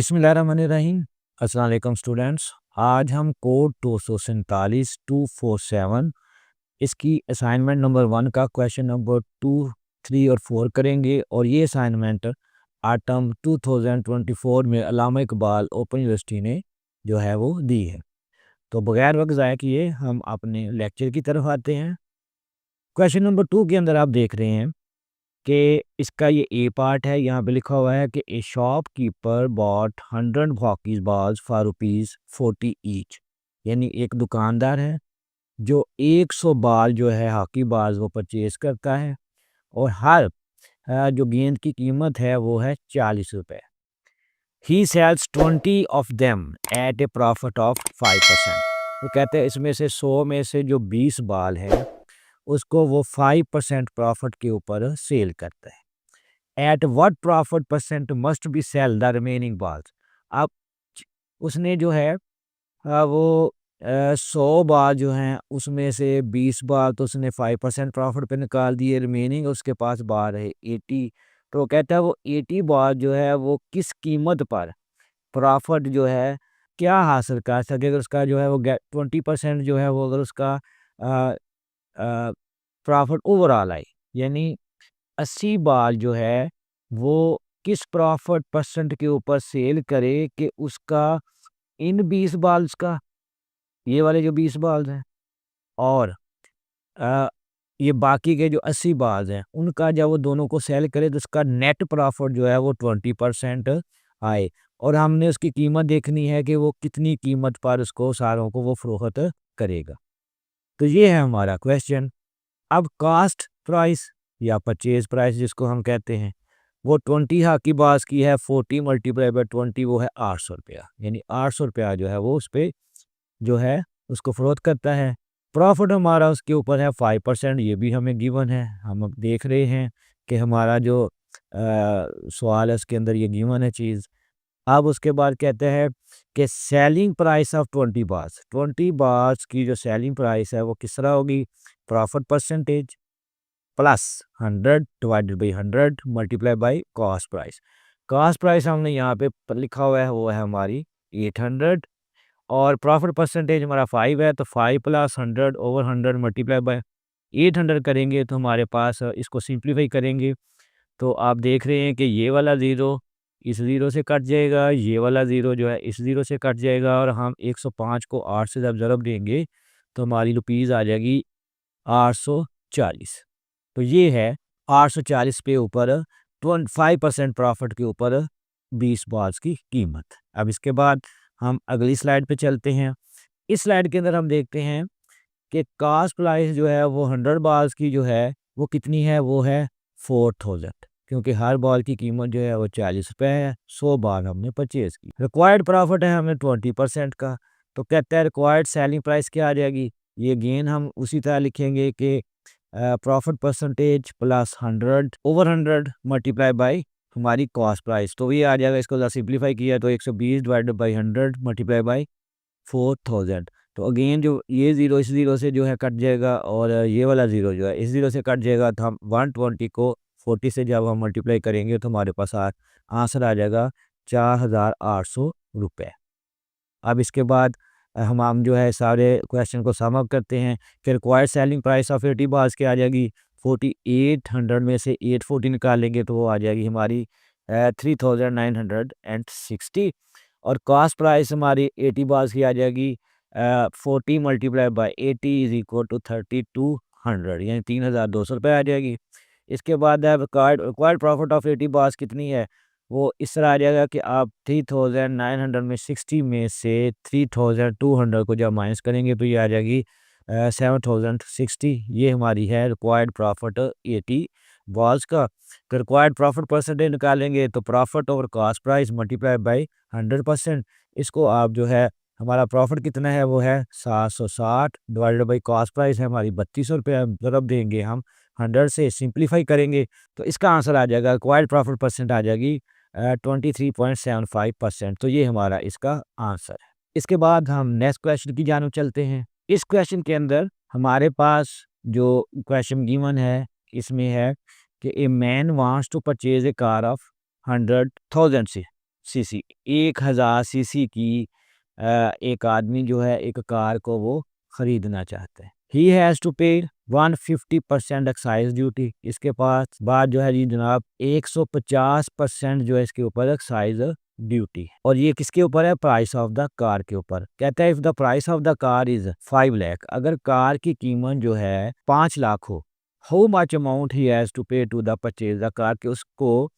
बिस्मिल्लाहिर्रहमानिर्रहीम। अस्सलाम वालेकुम स्टूडेंट्स। आज हम कोड 247 इसकी असाइनमेंट नंबर 1 का क्वेश्चन नंबर 2, 3 और 4 करेंगे और ये असाइनमेंट आटम 2024 में अल्लामा इकबाल ओपन यूनिवर्सिटी ने जो है वो दी है। तो बगैर वक्त ज़ाया किए हम अपने लेक्चर की तरफ आते हैं। क्वेश्चन नंबर 2 के अंदर आप देख रहे हैं कि इसका ये ए पार्ट है। यहाँ पे लिखा हुआ है कि a shopkeeper bought 100 hockeys balls for ₹40 each. यानी एक दुकानदार है जो 100 बाल जो है हॉकी बाल्स वो परचेज करता है और हर जो गेंद की कीमत है वो है ₹40। He sells 20 of them at a profit of 5%। वो कहते हैं इसमें से 100 में से जो 20 बाल है उसको वो 5% प्रॉफिट के ऊपर सेल करता है। At what profit percent must be sell the remaining balls. अब उसने जो है वो 100 बाल जो हैं उसमें से 20 बाल तो उसने 5% प्रॉफिट पे निकाल दिए, रिमेनिंग उसके पास बाल है 80। तो कहता है वो 80 बाल जो है वो किस कीमत पर प्रॉफिट जो है क्या हासिल कर सके अगर उसका जो है वो 20% जो है वो अगर उसका प्रॉफिट ओवरऑल आए, यानी 80 बाल जो है वो किस प्रॉफिट परसेंट के ऊपर सेल करे कि उसका इन 20 बाल्स का, ये वाले जो 20 बाल्स हैं और अ, ये बाकी के जो 80 बाल्स हैं उनका जब वो दोनों को सेल करे तो उसका नेट प्रॉफिट जो है वो 20% आए और हमने उसकी कीमत देखनी है कि वो कितनी कीमत पर उसको सारों को वो फरोख्त करेगा। तो ये है हमारा क्वेश्चन। अब कास्ट प्राइस या परचेज प्राइस जिसको हम कहते हैं वो 20 हॉकी बाल्स की है, 40 मल्टीप्लाई बाय 20 वो है 800 रुपया, यानी 800 रुपया जो है वो उस पर जो है उसको फरोख्त करता है। प्रॉफिट हमारा उसके ऊपर है 5%, ये भी हमें गिवन है। हम अब देख रहे हैं कि हमारा जो सवाल है उसके अंदर ये गिवन है चीज़। अब उसके बाद कहते हैं कि selling price of 20 bars, 20 bars की जो सेलिंग प्राइस है वो किस तरह होगी, profit percentage plus 100 divided by 100 multiply by cost price. Cost price हमने यहाँ पे लिखा हुआ है वो है हमारी 800 और प्रॉफिट परसेंटेज हमारा 5 है, तो 5 प्लस 100 ओवर 100 मल्टीप्लाई बाय 800 करेंगे तो हमारे पास इसको सिंप्लीफाई करेंगे तो आप देख रहे हैं कि ये वाला ज़ीरो इस ज़ीरो से कट जाएगा, ये वाला ज़ीरो जो है इस ज़ीरो से कट जाएगा और हम 105 को 8 से जब ज़रब देंगे तो हमारी रुपीज़ आ जाएगी 840। तो ये है 840 पे ऊपर 5% प्रॉफिट के ऊपर 20 बाल्स की कीमत। अब इसके बाद हम अगली स्लाइड पे चलते हैं। इस स्लाइड के अंदर हम देखते हैं कि कास्ट प्राइस जो है वो 100 बाल्स की जो है वो कितनी है, वो है 4000, क्योंकि हर बॉल की कीमत जो है वो 40 रुपये है। 100 बाल हमने परचेज की। रिक्वायर्ड प्रॉफिट है हमें 20% का, तो कहता है रिक्वायर्ड सेलिंग प्राइस क्या आ जाएगी। ये गेन हम उसी तरह लिखेंगे कि profit percentage plus 100 over 100 multiply by हमारी कॉस्ट प्राइस, तो ये आ जाएगा। इसको सिंप्लीफाई किया तो 120 डिवाइडेड बाई 100 मल्टीप्लाई बाई 4000। तो अगेन जो ये ज़ीरो इस ज़ीरो से जो है कट जाएगा और ये वाला ज़ीरो जो है इस ज़ीरो से कट जाएगा, तो हम 120 को 40 से जब हम मल्टीप्लाई करेंगे तो हमारे पास आंसर आ जाएगा 4800 रुपये। अब इसके बाद हम जो है सारे क्वेश्चन को सम अप करते हैं। फिर रिक्वायर्ड सेलिंग प्राइस ऑफ 80 बाल्स क्या आ जाएगी, 4800 में से 840 निकालेंगे तो वो आ जाएगी हमारी 3960 और कॉस्ट प्राइस हमारी 80 बाल्स की आ जाएगी 40 multiply by 80 is equal to 3200, यानी 3200 रुपये आ जाएगी। इसके बाद रिक्वायर्ड प्रॉफिट ऑफ 80 बाल्स कितनी है, वो इस तरह आ जाएगा कि आप 3900 में 60 में से 3200 को जब माइनस करेंगे तो ये आ जाएगी 7060। ये हमारी है रिक्वायर्ड प्रॉफिट 80 बॉल्स का। रिक्वायर्ड प्रॉफिट परसेंटेज निकालेंगे तो profit over cost price multiply by 100%। इसको आप जो है हमारा प्रॉफिट कितना है वो है 760 डिवाइडेड बाई कॉस्ट प्राइस है हमारी 3200 रुपये। ज़रब देंगे हम 100 से, सिंप्लीफाई करेंगे तो इसका आंसर आ जाएगा रिक्वायर्ड प्रॉफिट परसेंट आ जाएगी 23.75%। तो ये हमारा इसका आंसर है। इसके बाद हम नेक्स्ट क्वेश्चन की जानब चलते हैं। इस क्वेश्चन के अंदर हमारे पास जो क्वेश्चन गिवन है इसमें है कि a man wants to purchase a car of 100,000 से सीसी 1000 सीसी की एक आदमी जो है एक कार को वो खरीदना चाहता है। ही हैज़ टू पे 150% एक्साइज ड्यूटी। इसके पास बाद जो है जी जनाब 150% जो है इसके ऊपर एक्साइज ड्यूटी है। और ये किसके ऊपर है? प्राइस ऑफ द कार के ऊपर। कहता है if the price of the car is 5 lakh, अगर कार की कीमत जो है 5 लाख हो, how much amount he has to pay to the purchase the car, के उसको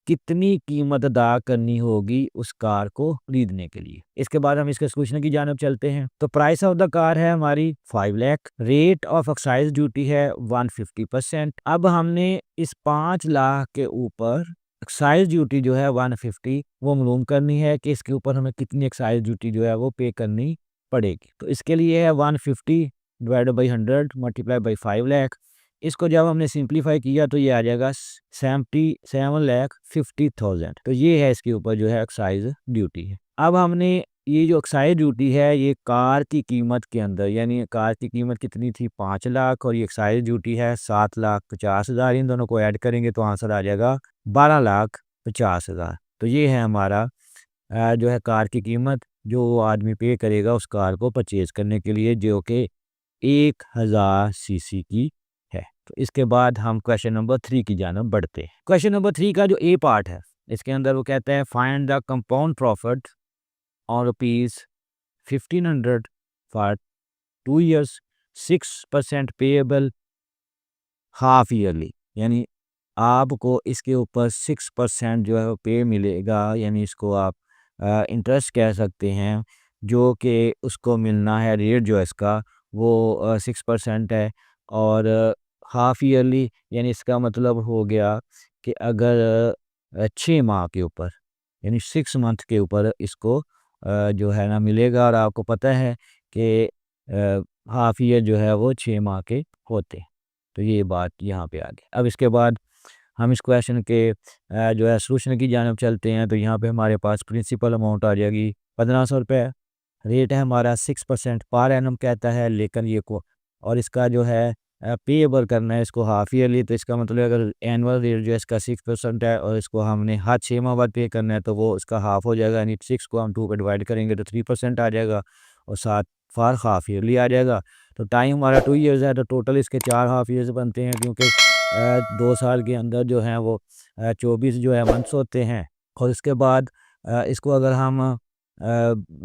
कितनी कीमत अदा करनी होगी उस कार को खरीदने के लिए। इसके बाद हम इसके सोल्यूशन की जानब चलते हैं। तो प्राइस ऑफ द कार है हमारी 5 lakh, rate of excise duty है 150%। अब हमने इस 5 लाख के ऊपर एक्साइज ड्यूटी जो है 150 वो मालूम करनी है कि इसके ऊपर हमें कितनी एक्साइज ड्यूटी जो है वो पे करनी पड़ेगी। तो इसके लिए है 150 divided by 100 multiply by 5 lakh. इसको जब हमने सिंप्लीफाई किया तो ये आ जाएगा 77,50,000। तो ये है इसके ऊपर जो है एक्साइज ड्यूटी है। अब हमने ये जो एक्साइज ड्यूटी है ये कार की कीमत के अंदर, यानी कार की कीमत कितनी थी 5 लाख और ये एक्साइज ड्यूटी है 7,50,000, इन दोनों को ऐड करेंगे तो आंसर आ जाएगा 12,50,000। तो ये है हमारा जो है कार की कीमत जो वो आदमी पे करेगा उस कार को परचेज करने के लिए, जो कि 1000 सीसी की है। तो इसके बाद हम क्वेश्चन नंबर 3 की जानब बढ़ते हैं। क्वेश्चन नंबर 3 का जो ए पार्ट है इसके अंदर वो कहता है find the compound profit on rupees 1500 for 2 years, 6% payable half yearly, यानी आपको इसके ऊपर 6% जो है वो पे मिलेगा, यानी इसको आप इंटरेस्ट कह सकते हैं, जो कि उसको मिलना है। रेट जो है इसका वो 6% है और हाफ ईयरली, यानी इसका मतलब हो गया कि अगर 6 माह के ऊपर, यानी 6 मंथ के ऊपर इसको जो है ना मिलेगा। और आपको पता है कि हाफ ईयर जो है वो 6 माह के होते हैं। तो ये बात यहाँ पे आ गई। अब इसके बाद हम इस क्वेश्चन के जो है सोल्यूशन की जानब चलते हैं। तो यहाँ पे हमारे पास प्रिंसिपल अमाउंट आ जाएगी 1500 रुपये। रेट है हमारा 6% पर एनम कहता है, लेकिन ये को और इसका जो है पेएबल करना है इसको हाफ ईयरली। तो इसका मतलब अगर एनुअल रेट जो है इसका 6% है और इसको हमने हर 6 माह बाद पे करना है तो वो इसका हाफ हो जाएगा, यानी 6 को हम 2 पे डिवाइड करेंगे तो 3% आ जाएगा और 7 फॉर हाफ ईयरली आ जाएगा। तो टाइम हमारा 2 ईयर्स है, तो टोटल इसके 4 हाफ ईयर्स बनते हैं, क्योंकि 2 साल के अंदर जो हैं वो 24 जो है मंथ्स होते हैं। और इसके बाद इसको अगर हम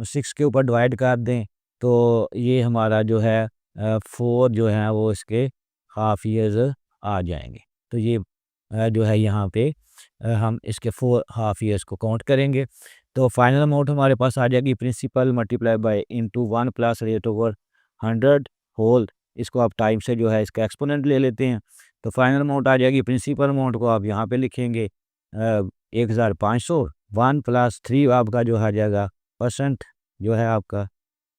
6 के ऊपर डिवाइड कर दें तो ये हमारा जो है 4 जो है वो इसके हाफ ईयर्स आ जाएंगे। तो ये जो है यहाँ पे हम इसके 4 हाफ ईयर्स को काउंट करेंगे। तो फाइनल अमाउंट हमारे पास आ जाएगी principal multiply by into 1 plus rate over 100 whole. इसको आप टाइम से जो है इसका एक्सपोनेंट ले लेते हैं। तो फाइनल अमाउंट आ जाएगी, प्रिंसिपल अमाउंट को आप यहाँ पे लिखेंगे 1500, 1 प्लस 3 आपका जो आ जाएगा परसेंट जो है आपका,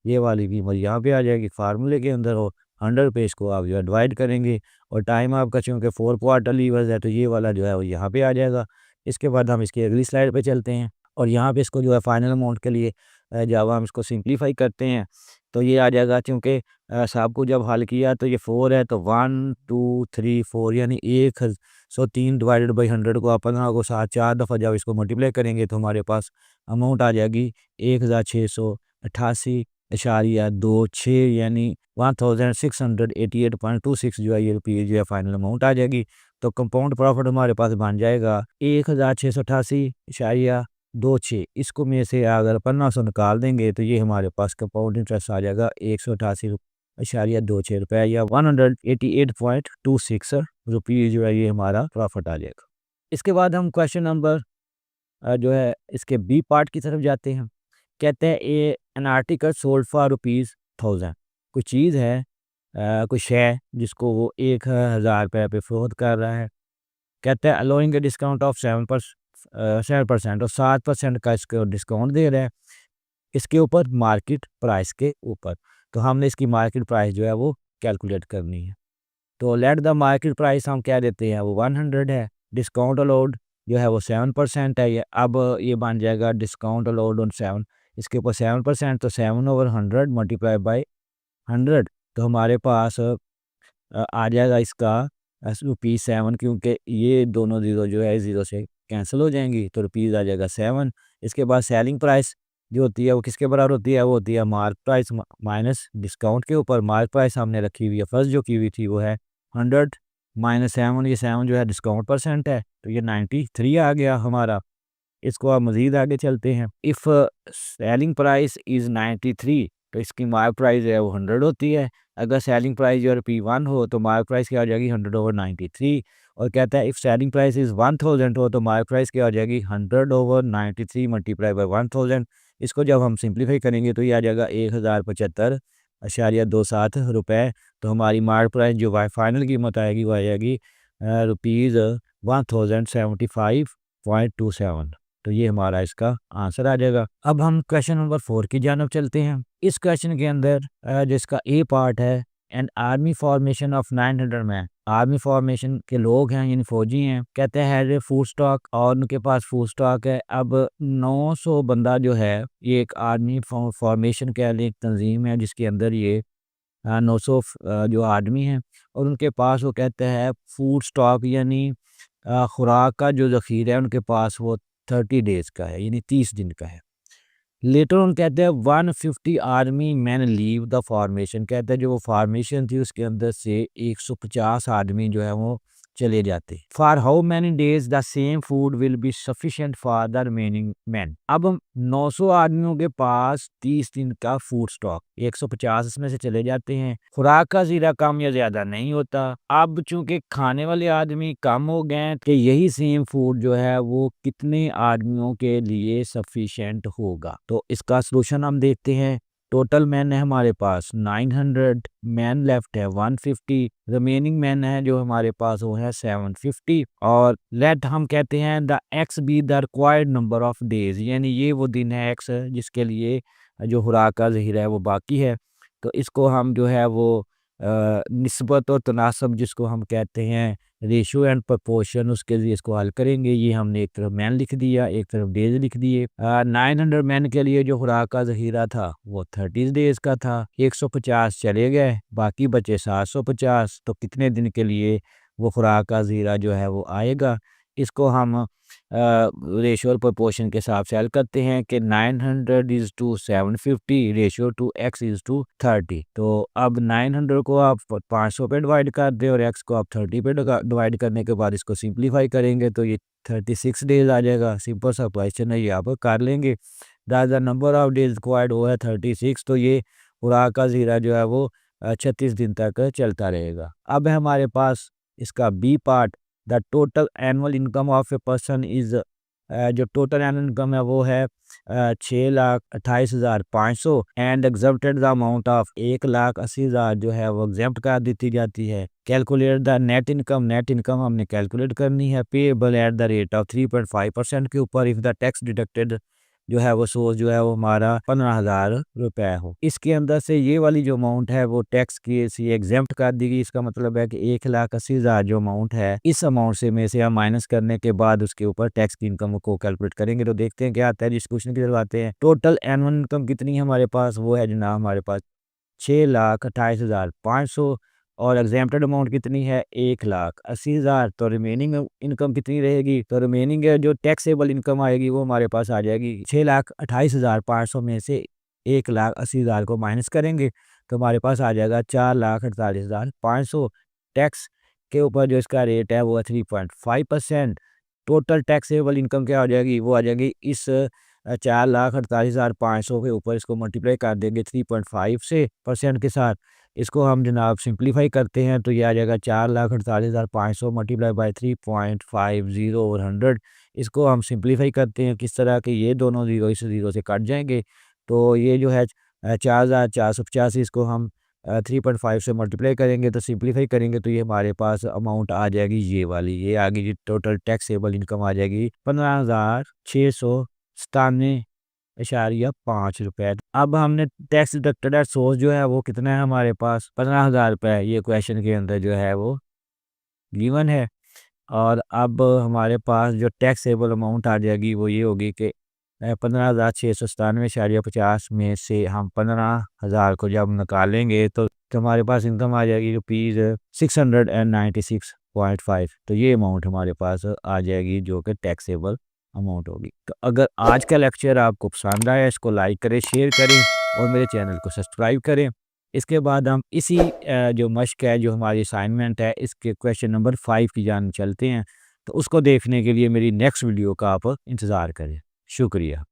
ये वाली कीमत यहाँ पे आ जाएगी फार्मूले के अंदर। हो 100 पे इसको आप जो है डिवाइड करेंगे और टाइम आपका चूँकि 4 क्वार्टर लीवर्स है तो ये वाला जो है वो यहाँ पे आ जाएगा। इसके बाद हम इसकी अगली स्लाइड पे चलते हैं और यहाँ पे इसको जो है फाइनल अमाउंट के लिए जब हम इसको सिंप्लीफाई करते हैं तो ये आ जाएगा, क्योंकि साहब को जब हल किया तो ये 4 है तो 1 2 3 4, यानी 103 डिवाइडेड बाई 100 को आप 15 को 7 4 दफ़ा जब इसको मल्टीप्लाई करेंगे तो हमारे पास अमाउंट आ जाएगी 1688.26, यानी 1688.26 जो है ये रुपये जो है फाइनल अमाउंट आ जाएगी। तो कंपाउंड प्रॉफिट हमारे पास बन जाएगा 1688.26। इसको में से अगर 1500 निकाल देंगे तो ये हमारे पास कंपाउंड इंटरेस्ट आ जाएगा 188.26 रुपये या 188.26 रुपये जो है ये हमारा प्रॉफिट आ जाएगा। इसके बाद हम क्वेश्चन नंबर जो है इसके बी पार्ट की तरफ जाते हैं। कहते हैं एन आर्टिकल सोल्ड फॉर ₹1000। कोई चीज़ है कोई शय जिसको वो 1000 रुपये पे फरोख्त कर रहा है। कहता है अलोइंग ए डिस्काउंट ऑफ 7% और 7% का इसको डिस्काउंट दे रहा है इसके ऊपर मार्केट प्राइस के ऊपर। तो हमने इसकी मार्केट प्राइस जो है वो कैलकुलेट करनी है। तो लेट द मार्केट प्राइस हम क्या देते हैं वो 100 है, डिस्काउंट अलाउड जो है वो 7% है। ये अब ये बन जाएगा डिस्काउंट अलाउड ऑन 7, इसके ऊपर 7%, तो 7/100 मल्टीप्लाई बाई 100। तो हमारे पास आ जाएगा इसका ₹7, क्योंकि ये दोनों ज़ीरो जो है ज़ीरो से कैंसिल हो जाएंगी तो रुपीज़ आ जाएगा 7। इसके बाद सेलिंग प्राइस जो होती है वो किसके बराबर होती है, वो होती है मार्क प्राइस माइनस डिस्काउंट के ऊपर। मार्क प्राइस हमने रखी हुई है फर्स्ट जो की हुई थी वो है 100 माइनस 7, ये 7 जो है डिस्काउंट परसेंट है, तो ये 93 आ गया हमारा। इसको आप मज़ीद आगे चलते हैं। इफ़ सेलिंग प्राइस इज़ 93, तो इसकी मार्क प्राइस है वो 100 होती है। अगर सेलिंग प्राइस जो है P1 हो तो मार्क प्राइस क्या हो जाएगी 100/93। और कहता है इफ़ सेलिंग प्राइस इज़ 1000 हो तो मार्क प्राइस क्या हो जाएगी 100/93 मल्टीप्लाई बाय 1000। इसको जब हम सिंप्लीफाई करेंगे तो ये आ जाएगा 1075.27 रुपए। तो हमारी मार्क प्राइस जो फाइनल कीमत आएगी वो आ जाएगी रुपीज़ 1075.27। तो ये हमारा इसका आंसर आ जाएगा। अब हम क्वेश्चन नंबर 4 की जानब चलते हैं। इस क्वेश्चन के अंदर जिसका ए पार्ट है, an army formation of 900 man, army formation के लोग हैं यानी फौजी हैं, कहते हैं फूड स्टॉक, और उनके पास फूड स्टॉक है। अब 900 बंदा जो है, ये एक आर्मी फॉर्मेशन कह लें, एक तंजीम है जिसके अंदर ये 900 जो आदमी हैं, और उनके पास वो कहते हैं फूड स्टॉक यानी खुराक का जो ज़ख़ीरा है उनके पास वो 30 डेज़ का है, यानी 30 दिन का है। लेटर ऑन कहते हैं 150 army man leave the formation, कहते हैं जो वो फॉर्मेशन थी उसके अंदर से 150 आदमी जो है वो चले जाते। For how many days the same food will be sufficient for the remaining man. अब 900 आदमियों के पास 30 दिन का फूड स्टॉक, 150 इसमें से चले जाते हैं। खुराक का ज़ीरा कम या ज्यादा नहीं होता। अब चूंकि खाने वाले आदमी कम हो गए कि यही सेम फूड जो है वो कितने आदमियों के लिए सफिशिएंट होगा। तो इसका सलूशन हम देखते हैं। टोटल मैन है हमारे पास 900, मैन लेफ्ट है 150, रिमेनिंग मैन है जो हमारे पास वो है 750। और लेट हम कहते हैं the x be the required number of days, यानी ये वो दिन है एक्स जिसके लिए जो खुराक का ज़ख़ीरा है वो बाकी है। तो इसको हम जो है वो निस्बत और तनासब जिसको हम कहते हैं रेशो एंड प्रपोर्शन, उसके लिए इसको हल करेंगे। ये हमने एक तरफ मैन लिख दिया, एक तरफ डेज लिख दिए। 900 मैन के लिए जो खुराक का ज़ख़ीरा था वो 30 डेज का था। 150 चले गए, बाकी बचे 750। तो कितने दिन के लिए वो खुराक का ज़ख़ीरा जो है वो आएगा। इसको हम रेशो और प्रोपोर्शन के हिसाब से हल करते हैं कि 900 is to 750 ratio to x is to 30। तो अब 900 को आप 500 पे डिवाइड कर दें और x को आप 30 पे डिवाइड करने के बाद इसको सिंप्लीफाई करेंगे तो ये 36 डेज आ जाएगा। सिंपल सा क्वेश्चन है, ये आप कर लेंगे। The number of days required वो है 36। तो ये खुराक का ज़ख़ीरा जो है वो 36 दिन तक चलता रहेगा। अब है हमारे पास इसका B part, the total annual income of a person is, जो टोटल एनुअल इनकम है वो है 6,28,500 and exempted the amount of 1,80,000 जो है वो एग्जम्प्ट कर दी जाती है। Calculate the net income, net income हमने कैलकुलेट करनी है। Payable at the rate of 3.5% के ऊपर इफ़ द टैक्स डिडक्टेड जो है वो सोर्स जो है वो हमारा 15,000 रुपए हो। इसके अंदर से ये वाली जो अमाउंट है वो टैक्स की से एग्जेम्प्ट कर दी गई। इसका मतलब है कि 1,80,000 जो अमाउंट है, इस अमाउंट से में से हम माइनस करने के बाद उसके ऊपर टैक्स की इनकम को कैलकुलेट करेंगे। तो देखते हैं क्या आता है। जिस क्वेश्चन की तरफ आते हैं, टोटल एनुअल इनकम कितनी है हमारे पास, वो है जनाब हमारे पास 6,28,500 और एग्जेम्प्टेड अमाउंट कितनी है 1,80,000। तो रिमेनिंग इनकम कितनी रहेगी, तो रिमेनिंग जो टैक्सेबल इनकम आएगी वो हमारे पास आ जाएगी 6,28,500 में से 1,80,000 को माइनस करेंगे तो हमारे पास आ जाएगा 4,48,500। टैक्स के ऊपर जो इसका रेट है वो है 3.5%। टोटल टैक्सेबल इनकम क्या हो जाएगी, वो आ जाएगी इस 4,48,500 के ऊपर इसको मल्टीप्लाई कर देंगे 3.5 से परसेंट के साथ। इसको हम जनाब सिंप्लीफाई करते हैं तो ये आ जाएगा 4,48,500 मल्टीप्लाई बाय 3.50 और 100। इसको हम सिंप्लीफाई करते हैं किस तरह के, ये दोनों ज़ीरो इस ज़ीरो से कट जाएंगे। तो ये जो है 4,485, इसको हम 3.5 से मल्टीप्लाई करेंगे तो सिंप्लीफाई करेंगे तो ये हमारे पास अमाउंट आ जाएगी ये वाली, ये आगे जी टोटल टैक्सेबल इनकम आ जाएगी 15,697.5 रुपए। अब हमने टैक्स डिडक्टेड एट सोर्स जो है वो कितना है हमारे पास 15,000 रुपए, ये क्वेश्चन के अंदर जो है वो गिवन है। और अब हमारे पास जो टैक्सेबल अमाउंट आ जाएगी वो ये होगी कि 15,697.50 में से हम 15,000 को जब निकालेंगे तो हमारे पास इनकम आ जाएगी ₹696.5। तो ये अमाउंट हमारे पास आ जाएगी जो कि टैक्सेबल अमाउंट होगी। तो अगर आज का लेक्चर आपको पसंद आया, इसको लाइक करें, शेयर करें और मेरे चैनल को सब्सक्राइब करें। इसके बाद हम इसी जो मश्क है, जो हमारी असाइनमेंट है, इसके क्वेश्चन नंबर 5 की जानिब चलते हैं। तो उसको देखने के लिए मेरी नेक्स्ट वीडियो का आप इंतज़ार करें। शुक्रिया।